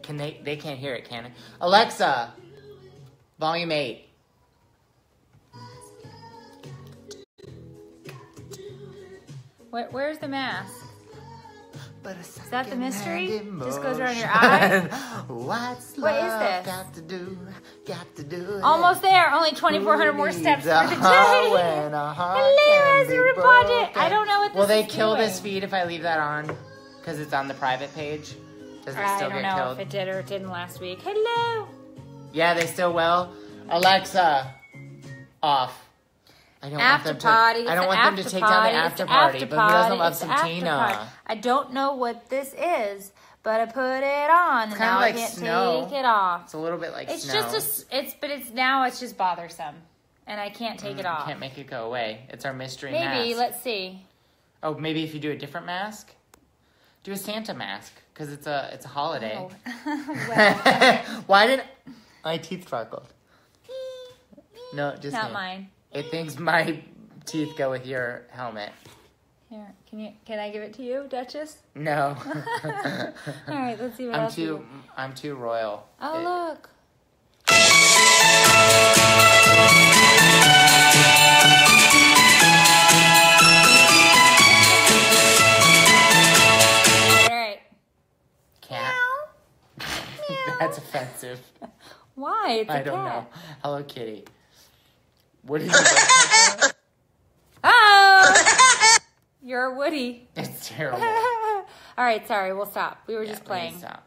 Can they can't hear it, can they? Alexa, volume 8. Where's the mask? Is that the mystery? Just goes around your eye? What is this? Got to do. Almost there. Only 2,400 more steps for the day. Hello, everybody. I don't know what this is. Will they kill this feed if I leave that on? Because it's on the private page? Does it still get killed? I don't know if it did or it didn't last week. Hello. Yeah, they still will. Alexa, off. I don't want them to take down the after party, but who doesn't love some Tina? I don't know what this is, but I put it on and now I can't take it off. It's a little bit like snow. Now it's just bothersome, and I can't take it off. Can't make it go away. It's our mystery mask. Maybe, let's see. Oh, maybe if you do a different mask, do a Santa mask because it's a holiday. Oh. Well. Why did my teeth sparkled? No, just not mine. It thinks my teeth go with your helmet. Here, can I give it to you, Duchess? No. All right, let's see what else. I'm too royal. Oh, look. All right. Cat. That's offensive. Why? It's a cat. I don't know. Hello, Kitty. What is Oh! You're a Woody. It's terrible. All right, sorry. We'll stop. We were just playing. Stop.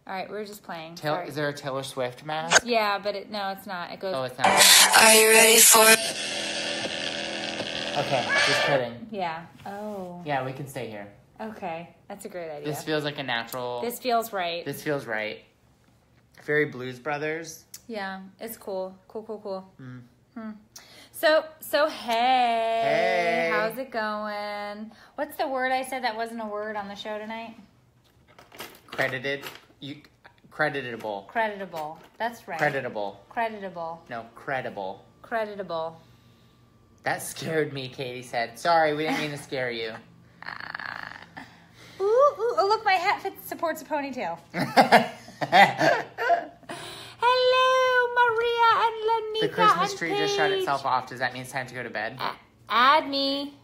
All right, we were just playing. Is there a Taylor Swift mask? Yeah, but no, it's not. It goes. Oh, it's not. Are you ready for it? Okay, just kidding. Yeah. Oh. Yeah, we can stay here. Okay, that's a great idea. This feels like a natural. This feels right. This feels right. Very Blues Brothers. Yeah, it's cool. Cool. Mm. So hey, how's it going? What's the word I said that wasn't a word on the show tonight? Creditable. Creditable. That's right. Creditable. No, credible. Creditable. That scared me, Katie said. Sorry, we didn't mean to scare you. Ooh, look, my hat supports a ponytail. Hello, Maria and Lanika. The Christmas tree just shut itself off. Does that mean it's time to go to bed? Add me.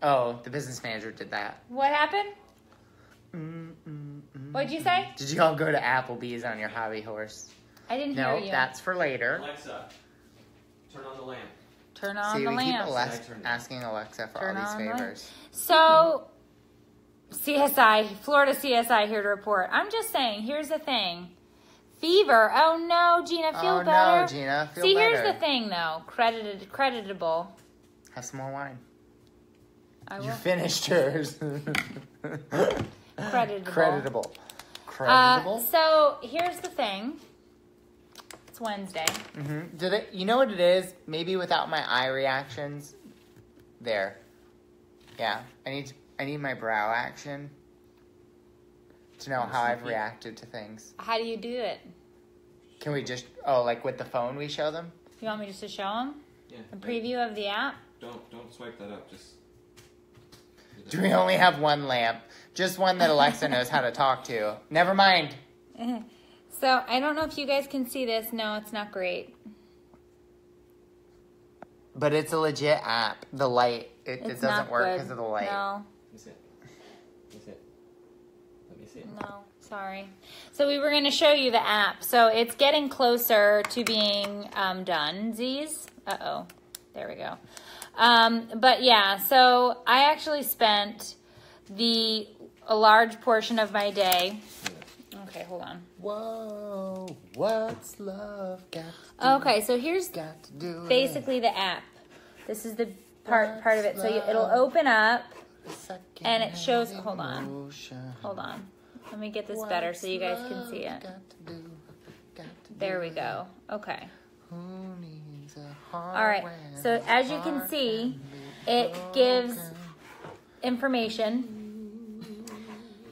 Oh, the business manager did that. What happened? What'd you say? Did you all go to Applebee's on your hobby horse? I didn't hear you. No, that's for later. Alexa, turn on the lamp. Turn on the lamp. Keep asking Alexa for all these favors. So, Florida CSI here to report. I'm just saying, here's the thing. Fever. Oh no, Gina, feel better. Oh no, Gina, feel better. Here's the thing though. Creditable. Have some more wine. I will. You finished yours. Creditable. So here's the thing. It's Wednesday. Mm-hmm. You know what it is? Maybe without my eye reactions. There. Yeah. I need my brow action to know how I've reacted to things. How do you do it? Can we just like with the phone we show them? You want me just to show them? Yeah. A preview of the app? Don't swipe that up. Just. Do we only have one lamp? Just one that Alexa knows how to talk to. Never mind. So, I don't know if you guys can see this. No, it's not great. But it's a legit app. The light, it doesn't work because of the light. No. Let me see it. No, sorry. So we were going to show you the app. So it's getting closer to being done. Z's? Uh-oh. There we go. But yeah, so I actually spent a large portion of my day. Okay, hold on. Whoa, what's love got to do? Okay, so here's basically the app. This is the part of it. So it'll open up and it shows, hold on. Let me get this better so you guys can see it. There we go. Okay. All right. So as you can see, it gives information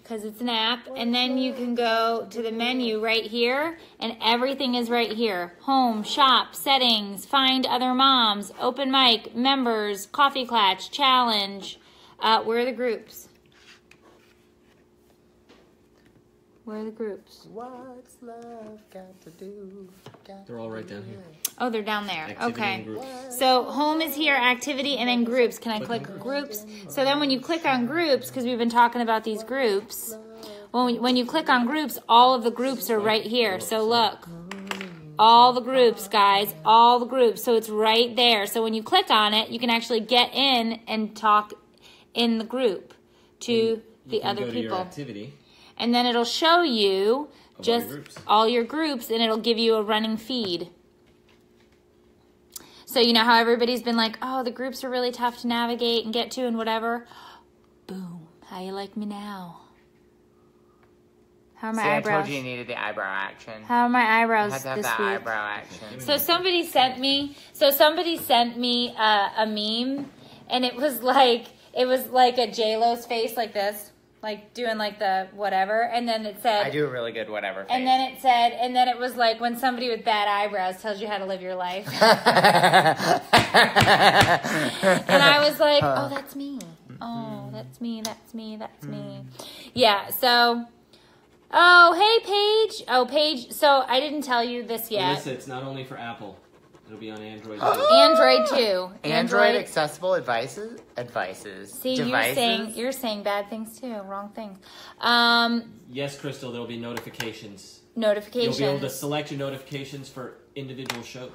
because it's an app, and then you can go to the menu right here, and everything is right here. Home, shop, settings, find other moms, open mic, members, coffee clatch, challenge. Where are the groups? Where are the groups? What's love got to do? They're all right down here. Oh, they're down there. Activity Okay. and groups. So home is here, activity, and then groups. Can I click groups? So then when you click on groups, because we've been talking about these groups, when you click on groups, all of the groups are right here. So look. All the groups, guys. All the groups. So it's right there. So when you click on it, you can actually get in and talk in the group to the other go to people. your activity. And then it'll show you just all your groups, and it'll give you a running feed. So you know how everybody's been like, oh, the groups are really tough to navigate and get to and whatever. Boom. How you like me now? How are my eyebrows? I told you you needed the eyebrow action. How are my eyebrows I had to have this that week? eyebrow action. So somebody sent me a meme, and it was like a J-Lo's face like this. Like doing like the whatever, and then it said I do a really good whatever face. and then it was like when somebody with bad eyebrows tells you how to live your life. And I was like, oh, that's me. Oh, that's me. Yeah, so oh, hey Paige. Oh, Paige, so I didn't tell you this yet. Melissa, it's not only for Apple. It'll be on Android too. Android too. Android accessible advices. See, Devices. you're saying bad things too, wrong things. Yes, Crystal, there'll be notifications. Notifications. You'll be able to select your notifications for individual shows.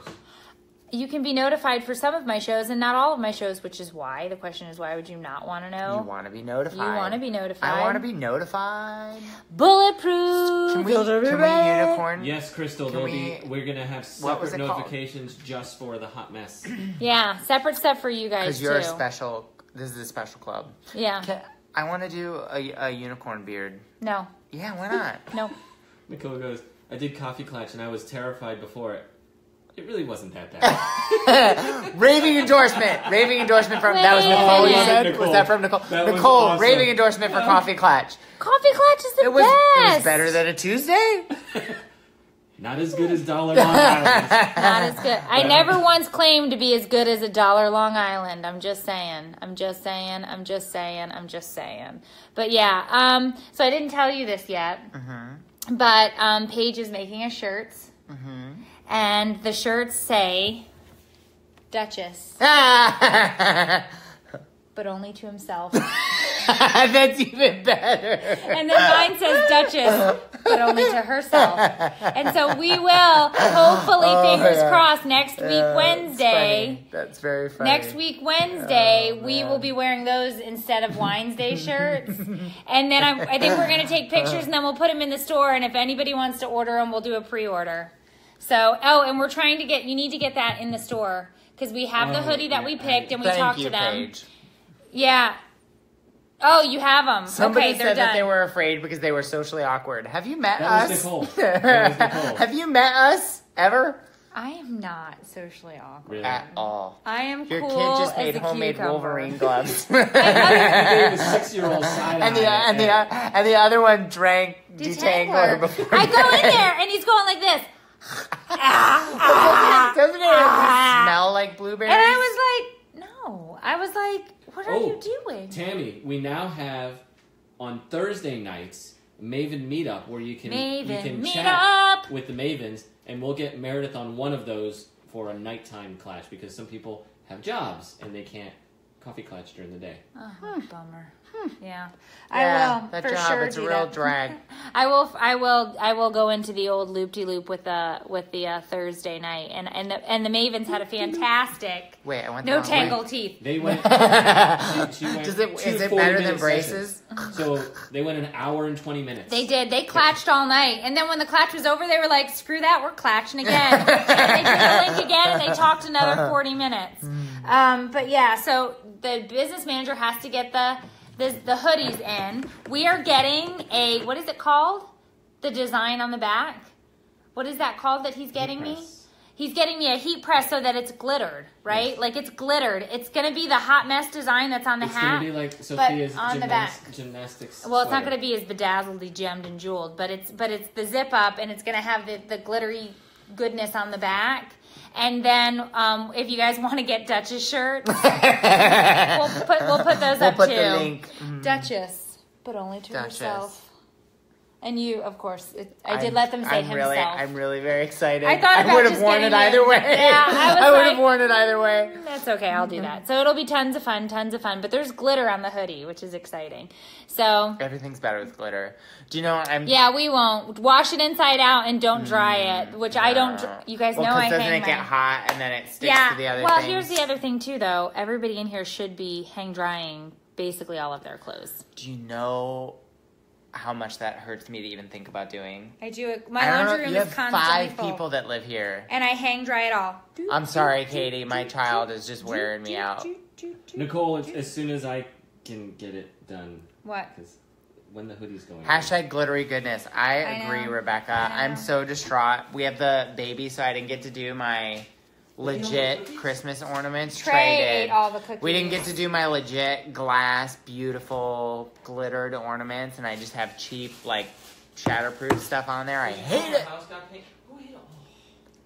You can be notified for some of my shows and not all of my shows, which is why. The question is, why would you not want to know? You want to be notified. You want to be notified. I want to be notified. Bulletproof. Can we unicorn? Yes, Crystal, we're going to have What was separate it called? notifications just for the hot mess. Yeah, separate stuff for you guys, Because you're too. a special. This is a special club. Yeah. I want to do a unicorn beard. No. Yeah, why not? No. Nicole goes, I did Coffee Clutch and I was terrified before it. It really wasn't that bad. Raving endorsement from that was Nicole. You said Nicole. Was that from Nicole? That was Nicole, awesome. raving endorsement for Coffee Clutch. Coffee Clutch is the It was best. better than a Tuesday. Not as good as Dollar Long Island. Not as good. I never once claimed to be as good as a $1 Long Island. I'm just saying. But yeah, so I didn't tell you this yet. Mm-hmm. But Paige is making us shirts. Mm-hmm. And the shirts say Duchess, but only to himself. That's even better. And then mine says Duchess, but only to herself. And so we will, hopefully, fingers crossed, next week, Wednesday. That's very funny. Next week, Wednesday, we will be wearing those instead of Winesday shirts. And then I think we're going to take pictures and then we'll put them in the store. And if anybody wants to order them, we'll do a pre-order. So, and we're trying to you need to get that in the store. Because we have the hoodie that we picked and we talked to them. Paige. Yeah. Oh, you have them. Somebody okay, they're said done. that they were afraid because they were socially awkward. Have you met That us? was Nicole. That was Nicole. Have you met us ever? I am not socially awkward. Really? At all. I am Your cool kid just as made a homemade cucumber. Wolverine gloves. I gave a 6-year-old side and the other one drank detangler before. I go in there and he's going like this. Doesn't it smell like blueberries? And I was like, no. I was like, what are you doing? Tammy, we now have on Thursday nights Maven Meetup where you can chat with the Mavens, and we'll get Meredith on one of those for a nighttime clash because some people have jobs and they can't coffee clutch during the day. Oh, bummer. Yeah. Yeah, I will that for job, sure it's a do real that. drag. I will go into the old loop-de-loop with the Thursday night, and the Mavens had a fantastic Wait, I went the no wrong way. tangle teeth. They went. Is two it better than 40-minute braces? sessions. So they went an hour and 20 minutes. They did. They clatched all night, and then when the clatch was over, they were like, "Screw that, we're clatching again." And they did the link again, and they talked another 40 minutes. But yeah, so the business manager has to get the hoodies in. We are getting a, what is it called? The design on the back. What is that called that he's getting me? He's getting me a heat press so that it's glittered, right? Yes. Like it's glittered. It's going to be the hot mess design that's on the hat. It's going to be like Sophia's on the back. gymnastics. Well, it's not sweater. going to be as bedazzled, gemmed, and jeweled, but it's the zip up, and it's going to have the glittery goodness on the back. And then, if you guys want to get Duchess shirts, we'll put those up We'll put too. the link. Duchess, but only to Duchess. herself. And you, of course, I did let them say himself. I'm really very excited. I thought about would have just worn it getting either it. way. Yeah, I would have worn it either way. That's okay. I'll do that. So it'll be tons of fun. But there's glitter on the hoodie, which is exciting. So everything's better with glitter. Do you know Yeah, we won't. Wash it inside out and don't dry it, which I don't. You guys know I hang doesn't it get hot and then it sticks to the other Well, things? here's the other thing, too, though. Everybody in here should be hang drying basically all of their clothes. Do you know how much that hurts me to even think about doing? I do it. My laundry room is constantly full. You have 5 full. people that live here. And I hang dry it all. I'm sorry, Katie. My child is just wearing me out. Nicole, as soon as I can get it done. What? Because when the hoodie's going # glittery goodness. I agree, know. Rebecca. I'm so distraught. We have the baby, so I didn't get to do my legit Christmas ornaments. Trey ate all the cookies. We didn't get to do my legit glass, beautiful glittered ornaments, and I just have cheap, like, shatterproof stuff on there. I hate it.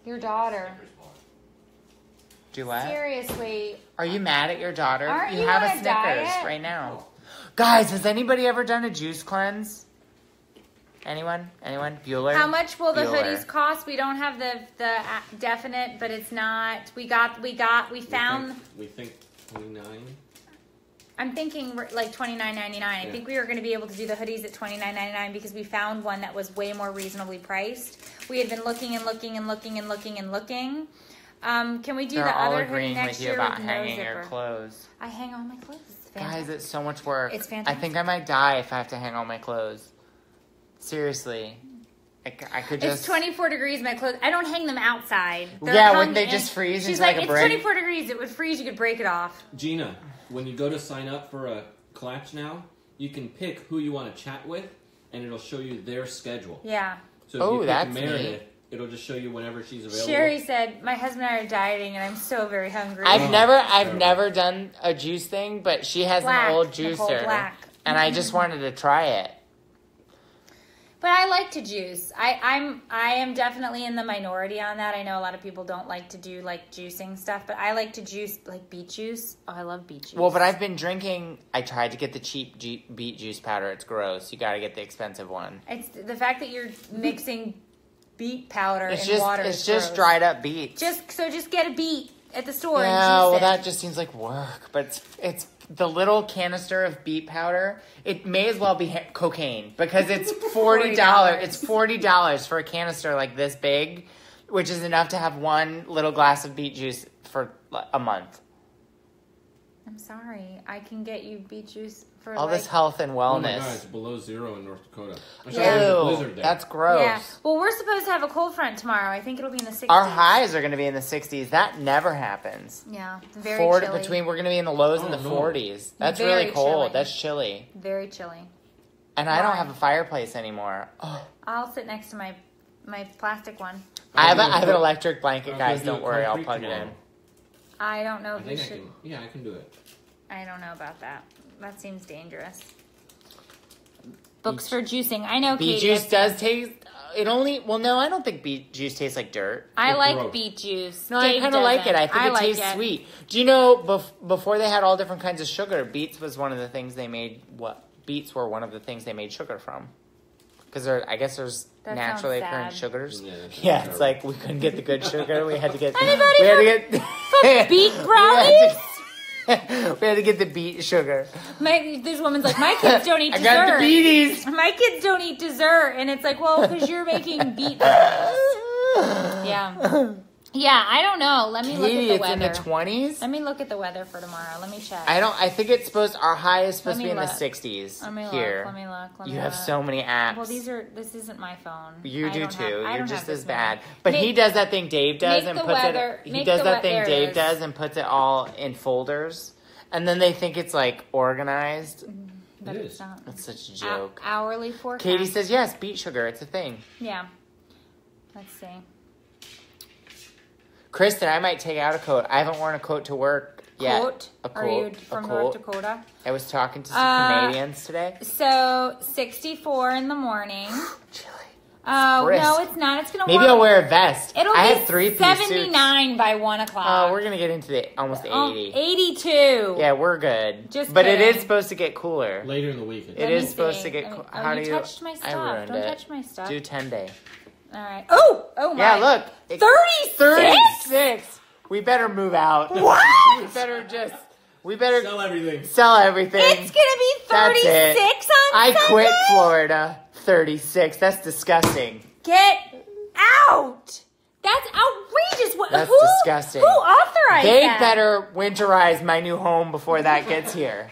Your daughter. Do what? Seriously. Are you mad at your daughter? Aren't you have on a a Snickers diet? right now. Guys, has anybody ever done a juice cleanse? Anyone? Bueller? How much will the Bueller. hoodies cost? We don't have the definite, but it's not. We found. We think 29. I'm thinking like $29.99. I think we were going to be able to do the hoodies at $29.99 because we found one that was way more reasonably priced. We had been looking. Can we do They're the all other hoodie agreeing next with you year about with no hanging zipper? your clothes. I hang all my clothes. It's fantastic. Guys, it's so much work. It's fantastic. I think I might die if I have to hang all my clothes. Seriously. I could just... It's 24 degrees, my clothes. I don't hang them outside. Wouldn't they just freeze She's into like a it's brick? 24 degrees. It would freeze. You could break it off. Gina, when you go to sign up for a collapse now, you can pick who you want to chat with, and it'll show you their schedule. Yeah. So if you pick that's Meredith, neat. it'll just show you whenever she's available. Sherry said, my husband and I are dieting, and I'm so very hungry. I've never done a juice thing, but she has an old juicer. Black. And I just wanted to try it. But I like to juice. I am definitely in the minority on that. I know a lot of people don't like to do like juicing stuff, but I like to juice like beet juice. Oh, I love beet juice. Well, but I've been drinking... I tried to get the cheap beet juice powder. It's gross. You got to get the expensive one. It's the fact that you're mixing beet powder and water. It's is just gross. dried up beets. Just get a beet at the store Yeah, and juice well, it. that just seems like work. But it's the little canister of beet powder. It may as well be cocaine because it's $40. It's $40 for a canister like this big, which is enough to have one little glass of beet juice for a month. I'm sorry. I can get you beet juice for All this health and Oh my wellness. God, it's below 0 in North Dakota. I Yeah. saw there's a blizzard there. That's gross. Yeah. Well, we're supposed to have a cold front tomorrow. I think it'll be in the 60s. Our highs are going to be in the 60s. That never happens. Yeah. Very chilly. We're going to be in the lows in the no. 40s. That's Very really cold. chilly. That's chilly. Very chilly. And I don't Why? have a fireplace anymore. Oh. I'll sit next to my plastic one. I have an electric blanket, I'm guys. gonna do Don't worry. I'll concrete plug it tomorrow. in. I don't know I if you think I should. can. Yeah, I can do it. I don't know about that. That seems dangerous. Books for juicing. I know, Beet Katie. juice does taste... It only... Well, no, I don't think beet juice tastes like dirt. I It's like gross. beet juice. No, I Dave kind of like doesn't. it. I think it like tastes sweet. Do you know, before they had all different kinds of sugar, beets was one of the things they made... Beets were one of the things they made sugar from. Because I guess there's That naturally sounds occurring sad. sugars. Yeah, that's Yeah, terrible. it's like we couldn't get the good sugar. We had to get... Anybody we had to for get... beet brownies? We had to get the beet sugar. This woman's like, my kids don't eat I dessert. got the beaties. My kids don't eat dessert, and it's like, well, because you're making beet brownies. Yeah. Yeah, I don't know. Let me Katie, look at the it's weather. in the 20s. Let me look at the weather for tomorrow. Let me check. I think it's our high is supposed to Let be in me the look. 60s Let me look. here. Let me look. You have so many apps. Well, this isn't my phone. You I do don't too. have- I You're don't have just this as bad. many. But Make- he does that thing Dave does make and the puts weather- it. He make does the that we- thing there it Dave is. does and puts it all in folders, and then they think it's like organized. But It it's is. not. It's such a joke. Hourly forecast. Katie says yes. Beet sugar. It's a thing. Yeah. Let's see. Kristen, I might take out a coat. I haven't worn a coat to work yet. Coat? A coat. Are you a from coat. North Dakota? I was talking to some Canadians today. So 64 in the morning. Chilly. Oh, brisk. no, it's not. It's going to Maybe I'll wear a vest. It'll I be had 3-piece 79 suits. by 1 o'clock. Oh, we're going to get into the almost 80. 82. Yeah, we're good. Just but kidding. it is supposed to get cooler. Later in the week. It is supposed to get cooler. How do you... touched my stuff. I ruined Don't it. touch my stuff. Do 10 day. All right. Oh my. Yeah, look. 36? 36. We better move out. What? We better Sell everything. sell everything. It's going to be 36 on I Sunday? quit Florida. 36. That's disgusting. Get out. That's outrageous. That's who, disgusting. Who authorized They that? better winterize my new home before that gets here.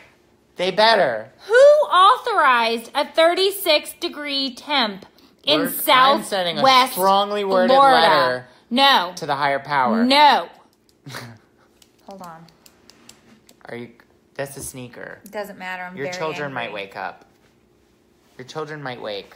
They better. Who authorized a 36-degree temp in I'm Southwest sending a strongly worded Florida? letter No. to the higher power. No. Hold on. Are you? That's a sneaker. It doesn't matter. I'm Your very children angry. might wake up. Your children might wake.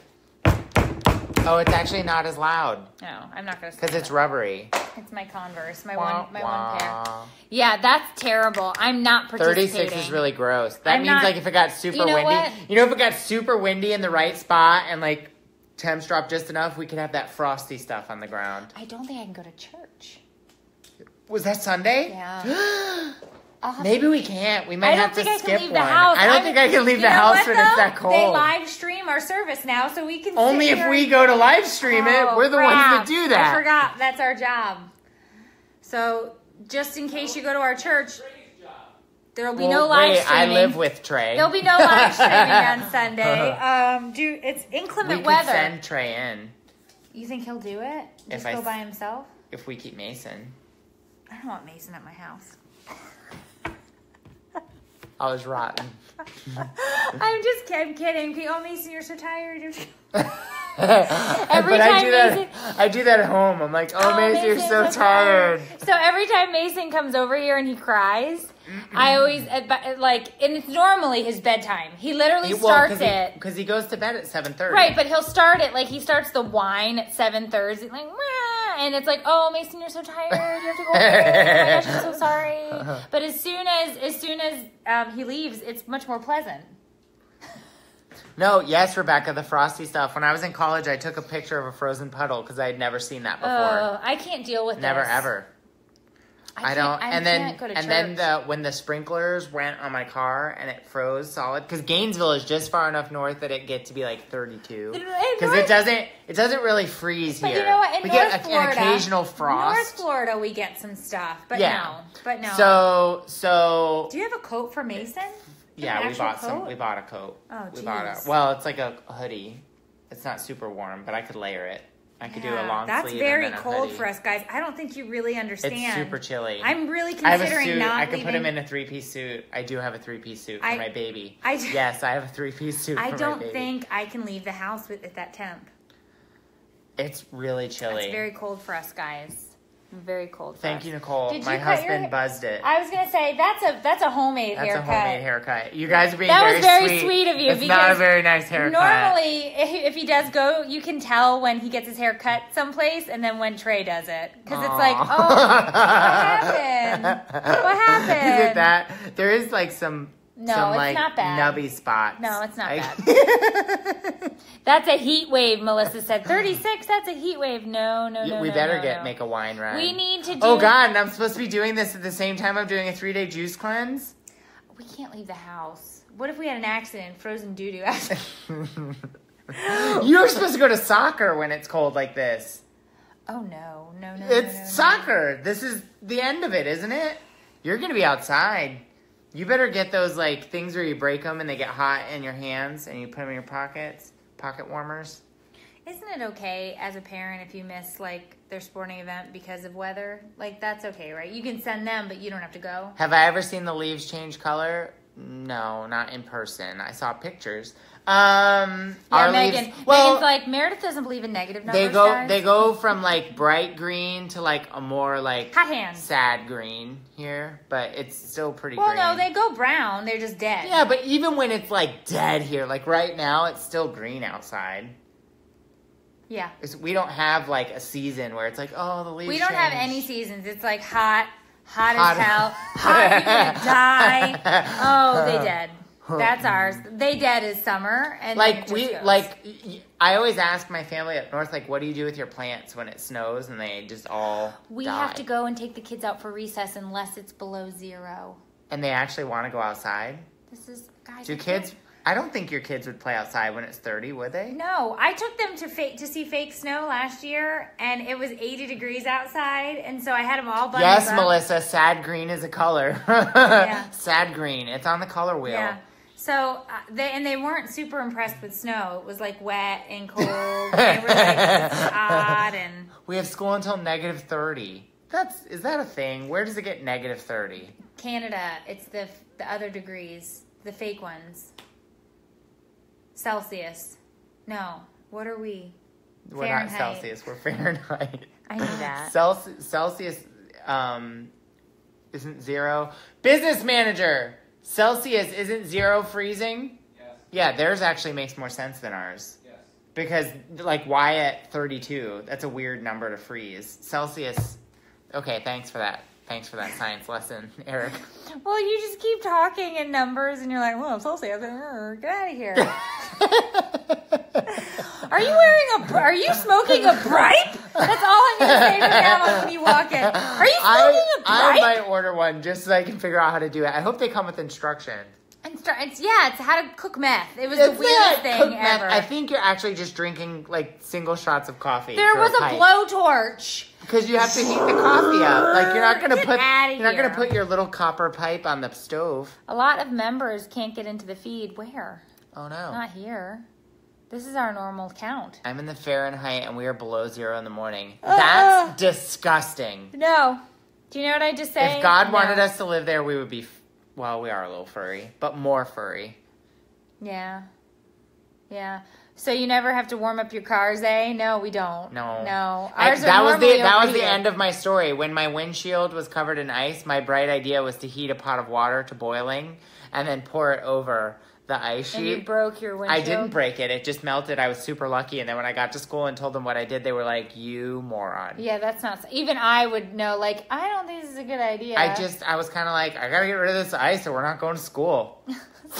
Oh, it's actually not as loud No, I'm not going to. because it's rubbery. It's my Converse, my Wah, one pair. wah. Yeah, that's terrible. I'm not participating. 36 is really gross. That I'm means not- like if it got super You know windy. what? You know, if it got super windy in the right spot and like temps dropped just enough, we could have that frosty stuff on the ground. I don't think I can go to church. Was that Sunday? Yeah. Maybe we can't. We might I have don't to think I skip can leave one. the house. I don't think I can leave You the know house what, when it's though? that cold. They live stream our service now, so we can. Only sit if here we and- go to live stream it. Oh, We're the ones that do that. I forgot. That's our job. So, just in case you go to our church, there'll be no live wait, streaming. I live with Trey. There'll be no live streaming on Sunday. It's inclement we weather. could send Trey in You think he'll do it? Just If I go s- by himself? if we keep Mason. I don't want Mason at my house. I was rotten. I'm kidding. Oh, Mason, you're so tired. Every Every I time do that. Mason- I do that at home. I'm like, oh, Mason, you're so tired. So every time Mason comes over here and he cries, I always like, and it's normally his bedtime. He literally starts it because he goes to bed at 7:30. right, but he'll start it like he starts the whine at 7:30, like, wah, and it's like, oh, Mason, you're so tired. You have to go home. Oh my gosh, I'm so sorry. But as soon as he leaves, it's much more pleasant. No, yes, Rebecca, the frosty stuff. When I was in college, I took a picture of a frozen puddle because I had never seen that before. Oh, I can't deal with Never this. ever. I can't- don't. I And then can't go to and then church. when the sprinklers went on my car and it froze solid because Gainesville is just far enough north that it get to be like 32 because it doesn't really freeze But here. you know what? In we North get Florida, an occasional frost. North Florida, we get some stuff, but Yeah. no. So Do you have a coat for Mason? yeah, An we actual bought coat? we bought a coat. Oh, we bought jeez. well, it's like a hoodie. It's not super warm, but I could layer it. I could do a long That's sleeve. very and then a cold hoodie. for us, guys. I don't think you really understand. It's super chilly. I'm really I have a considering suit. not I could leaving. put him in a 3-piece suit. I do have a 3-piece suit for my baby. Yes, I have a 3-piece suit for I my don't baby. think I can leave the house at that temp. It's really chilly. It's very cold for us, guys. Very cold. For Thank us. you, Nicole. Did My you cut husband your- buzzed it. I was gonna say that's a homemade That's haircut. a homemade haircut. You guys are being That very was very sweet. sweet of you, It's not a because very nice haircut. Normally, if he does go, you can tell when he gets his hair cut someplace, and then when Trey does it, because it's like, oh, what happened? What happened? Is it that? There is like some. No, some, it's like, not bad. Nubby spots. No, it's not bad. That's a heat wave. Melissa said 36. That's a heat wave. No. We no, better no. make a wine run. We need to do. Oh God! And I'm supposed to be doing this at the same time I'm doing a 3-day juice cleanse. We can't leave the house. What if we had an accident? Frozen doo doo. You're supposed to go to soccer when it's cold like this. Oh no. It's soccer. This is the end of it, isn't it? You're gonna be outside. You better get those like things where you break them and they get hot in your hands and you put them in your pockets, pocket warmers. Isn't it okay as a parent if you miss like their sporting event because of weather? Like that's okay, right? You can send them, but you don't have to go. Have I ever seen the leaves change color? No, not in person. I saw pictures. Yeah, our Megan. leaves, well, Megan's like Meredith doesn't believe in negative numbers. Guys. They go from like bright green to like a more like hot hands. Sad green here, but it's still pretty Well, green. no, they go brown. They're just dead. Yeah, but even when it's like dead here, like right now, it's still green outside. Yeah. We don't have like a season where it's like, oh, the leaves. We don't have changed. any seasons. It's like hot as hell. Hot, you're gonna die. Oh, they dead. That's ours. They Dead is summer, and Like then it just goes. I always ask my family up north, like, what do you do with your plants when it snows and they just all We die? have to go and take the kids out for recess unless it's below 0. And they actually want to go outside. This is guys. Do kids? I don't think your kids would play outside when it's 30, would they? No, I took them to see fake snow last year, and it was 80 degrees outside, and so I had them all bundled Yes, up. Melissa. Sad green is a color. Yeah. Sad green. It's on the color wheel. Yeah. So they weren't super impressed with snow. It was like wet and cold. They were like, it's odd, and We have school until -30. Is that a thing? Where does it get -30? Canada. It's the other degrees, the fake ones. Celsius. No. What are we? We're not Fahrenheit. Celsius. We're Fahrenheit. I knew that. Celsius isn't 0. Business manager. Celsius isn't 0 freezing? Yes. Yeah, theirs actually makes more sense than ours. Yes. Because, like, why at 32? That's a weird number to freeze. Celsius. Okay, thanks for that. Thanks for that science lesson, Eric. Well, you just keep talking in numbers, and you're like, well, Celsius. Get out of here. Are you smoking a bripe? That's all I'm going to say from now on when you walk in. Are you smoking a I bripe? might order one just so I can figure out how to do it. I hope they come with instructions. It's how to cook meth. It was the weirdest thing ever. I think you're actually just drinking like single shots of coffee. There was a blowtorch. Because you have to heat the coffee up. Like you're not gonna Get put outta you're not gonna here. put your little copper pipe on the stove. A lot of members can't get into the feed. Where? Oh no. Not here. This is our normal count. I'm in the Fahrenheit and we are below 0 in the morning. That's disgusting. No. Do you know what I just said? If God wanted us to live there, we would be. Well, we are a little furry, but more furry. Yeah. Yeah. So you never have to warm up your cars, eh? No, we don't. No. No. That was the end of my story. When my windshield was covered in ice, my bright idea was to heat a pot of water to boiling and then pour it over the ice sheet. And you broke your windshield? I didn't break it. It just melted. I was super lucky. And then when I got to school and told them what I did, they were like, you moron. Yeah, that's not... Even I would know, like, I don't think this is a good idea. I was kind of like, I got to get rid of this ice or we're not going to school.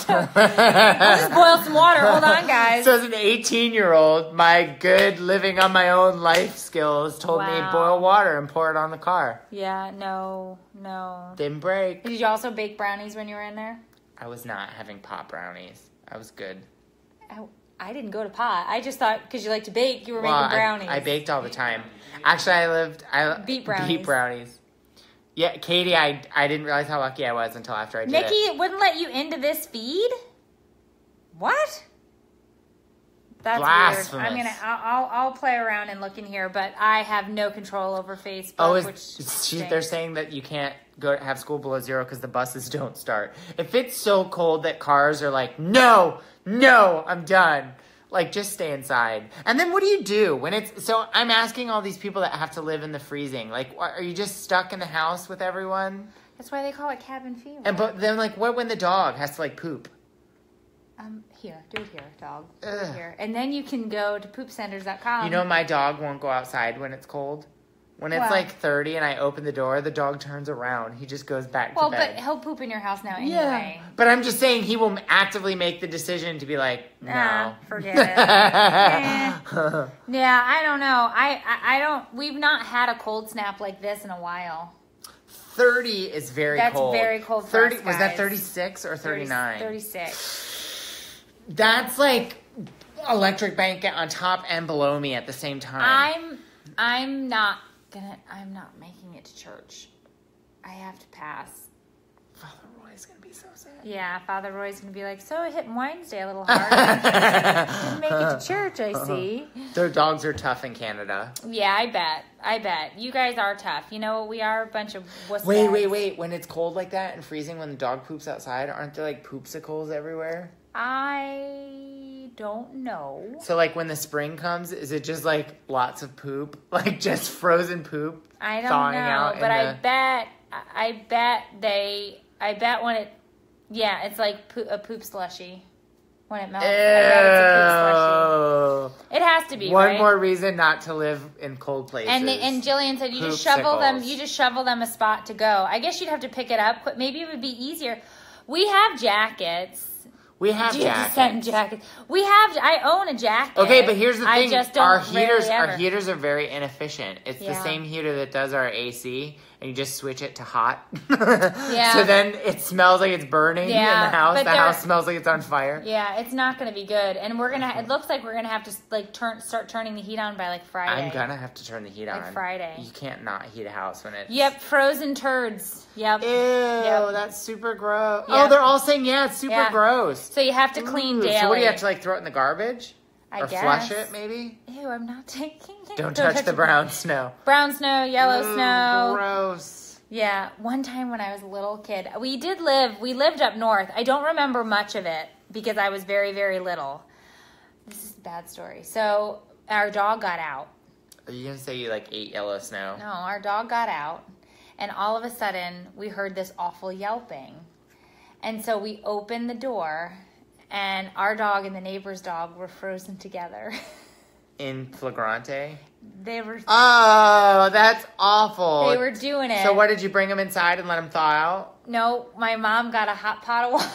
I'll just boil some water. Hold on, guys. So as an 18-year-old, my good living on my own life skills told me boil water and pour it on the car. Yeah, no. Didn't break. Did you also bake brownies when you were in there? I was not having pot brownies. I was good. I didn't go to pot. I just thought because you like to bake, you were making brownies. I baked all the time. Actually, Beet brownies. Yeah, Katie, I didn't realize how lucky I was until after I did Nikki, it. it wouldn't let you into this feed? What? That's Blasphemous. weird. I'll play around and look in here, but I have no control over Facebook. Oh, which they're saying that you can't go have school below 0 because the buses don't start. If it's so cold that cars are like, no, I'm done. Like, just stay inside. And then what do you do when it's... So I'm asking all these people that have to live in the freezing. Like, are you just stuck in the house with everyone? That's why they call it cabin fever. But then, like, what when the dog has to, like, poop? Here, do it here, dog. Do it here. And then you can go to poopcenters.com. You know, my dog won't go outside when it's cold. When it's like 30 and I open the door, the dog turns around. He just goes back to bed. Well, but he'll poop in your house now anyway. Yeah. But I'm just saying he will actively make the decision to be like, no. Forget it. Yeah, I don't know. I don't. We've not had a cold snap like this in a while. 30 is very cold. That's very cold for 30 us, was that guys. 36 or 39? 36. That's like electric blanket on top and below me at the same time. I'm not making it to church. I have to pass. Father Roy's gonna be so sad. Yeah, Father Roy's gonna be like, so it hit Winesday a little hard. Didn't make it to church, I see. Their dogs are tough in Canada. Yeah, I bet. You guys are tough. You know what? We are a bunch of wuss Wait. When it's cold like that and freezing when the dog poops outside, aren't there like poopsicles everywhere? I don't know. So like when the spring comes, is it just like lots of poop? Like just frozen poop? I don't thawing know, out but I bet when it, it's like a poop slushy. When it melts, I bet it's a poop slushy. It has to be, One right? more reason not to live in cold places. And Jillian said you just shovel them a spot to go. I guess you'd have to pick it up. Maybe it would be easier. We have jackets. We have jackets. Jackets. I own a jacket. Okay, but here's the thing. I just don't our heaters are very inefficient. It's the same heater that does our AC, and you just switch it to hot. Yeah. So then it smells like it's burning in the house. The house smells like it's on fire. Yeah, it's not going to be good. And it looks like we're going to have to like start turning the heat on by like Friday. I'm going to have to turn the heat on. Like Friday. You can't not heat a house when it's... Yep, frozen turds. Yep. Ew, that's super gross. Yep. Oh, they're all saying, it's super gross. So you have to clean daily. So what do you have to, like, throw it in the garbage? I guess. Flush it, maybe? Ew, I'm not taking it. Don't touch the brown snow. Brown snow, yellow snow. Gross. Yeah, one time when I was a little kid, we lived up north. I don't remember much of it because I was very, very little. This is a bad story. So our dog got out. Are you going to say you, like, ate yellow snow? No, our dog got out. And all of a sudden, we heard this awful yelping. And so we opened the door, and our dog and the neighbor's dog were frozen together. In flagrante? They were... Oh, that's awful. They were doing it. So what, did you bring them inside and let them thaw out? No, my mom got a hot pot of water.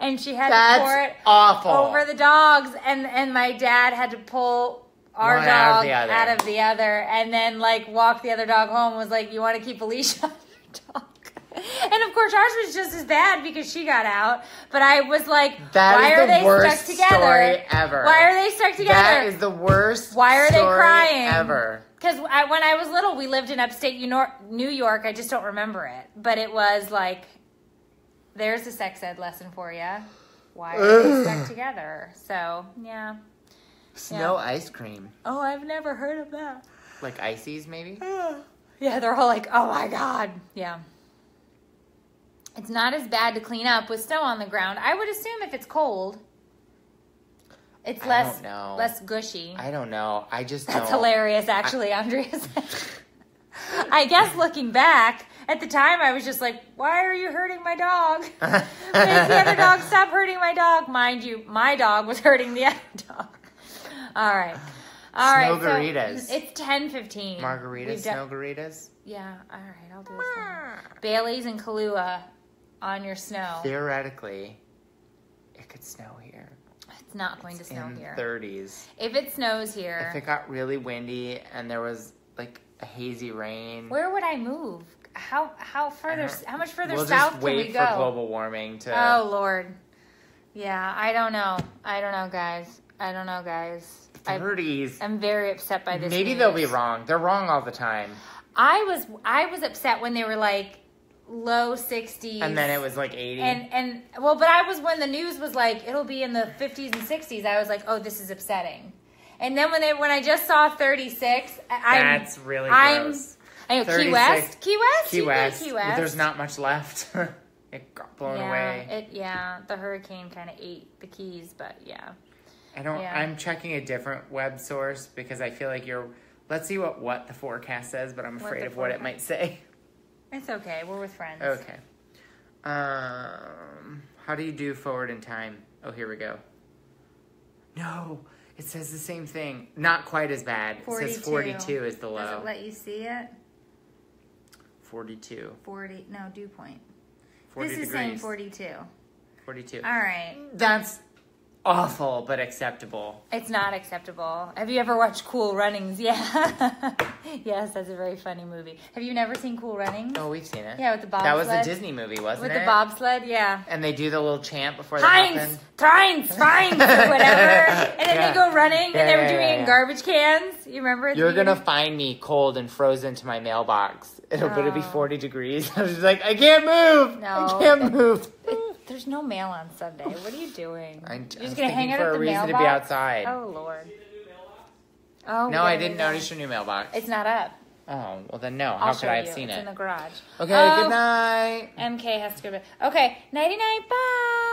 And she had to pour it awful. over the dogs. And my dad had to pull... our dog out of the other, and then like walk the other dog home. Was like, you want to keep a leash on your dog? And of course ours was just as bad because she got out. But I was like, why are they stuck together? Story ever. Why are they stuck together? That is the worst. Why are they crying ever? Because when I was little, we lived in upstate New York. I just don't remember it, but it was like, there's a sex ed lesson for you. Why are they stuck together? So yeah. Snow ice cream. Oh, I've never heard of that. Like ices, maybe? Yeah, they're all like, oh my God. Yeah. It's not as bad to clean up with snow on the ground. I would assume if it's cold, it's less gushy. I don't know. I just That's hilarious, actually, Andrea said. I guess looking back, at the time I was just like, why are you hurting my dog? Make the other dog stop hurting my dog. Mind you, my dog was hurting the other dog. All right. Snowgaritas. So it's 10:15. Margaritas, snowgaritas? Yeah, all right, I'll do this one. Bailey's and Kahlua on your snow. Theoretically, it could snow here. It's not going to snow here. 30s. If it snows here. If it got really windy and there was like a hazy rain. Where would I move? How much further south can we go? We'll just wait for global warming to... Oh, Lord. Yeah, I don't know. I don't know, guys. 30s. I'm very upset by this Maybe news. they'll be wrong. They're wrong all the time. I was upset when they were like low 60s. And then it was like 80. But I was when the news was like it'll be in the 50s and 60s. I was like, oh, this is upsetting. And then when I just saw 36, that's really gross. I know Key West. Key West. There's not much left. It got blown away. The hurricane kind of ate the Keys, but yeah. I'm checking a different web source because I feel like let's see what the forecast says, but I'm afraid of what it might say. It's okay. We're with friends. Okay. How do you do forward in time? Oh, here we go. No, it says the same thing. Not quite as bad. 42. It says 42 is the low. Does it let you see it? 42. 40. No, dew point. 40 this is degrees. saying 42. 42. All right. That's awful, but acceptable. It's not acceptable. Have you ever watched Cool Runnings? Yeah. Yes, that's a very funny movie. Have you never seen Cool Runnings? Oh, we've seen it. Yeah, with the bobsled. That was a Disney movie, wasn't it? With the bobsled, yeah. And they do the little chant before that happens. Heinz, or whatever. And then they go running, and they were doing it in garbage cans. You remember? You're going to find me cold and frozen to my mailbox. It'll be 40 degrees. I was just like, I can't move. No. I can't move. There's no mail on Sunday. What are you doing? I'm just going to hang out at the mailbox? for a reason to be outside. Oh, Lord. Oh, no, I didn't notice your new mailbox. It's not up. Oh, well then no. How could I have seen it? It's in the garage. Okay, good night. MK has to go to bed. Okay, nighty-night. Bye.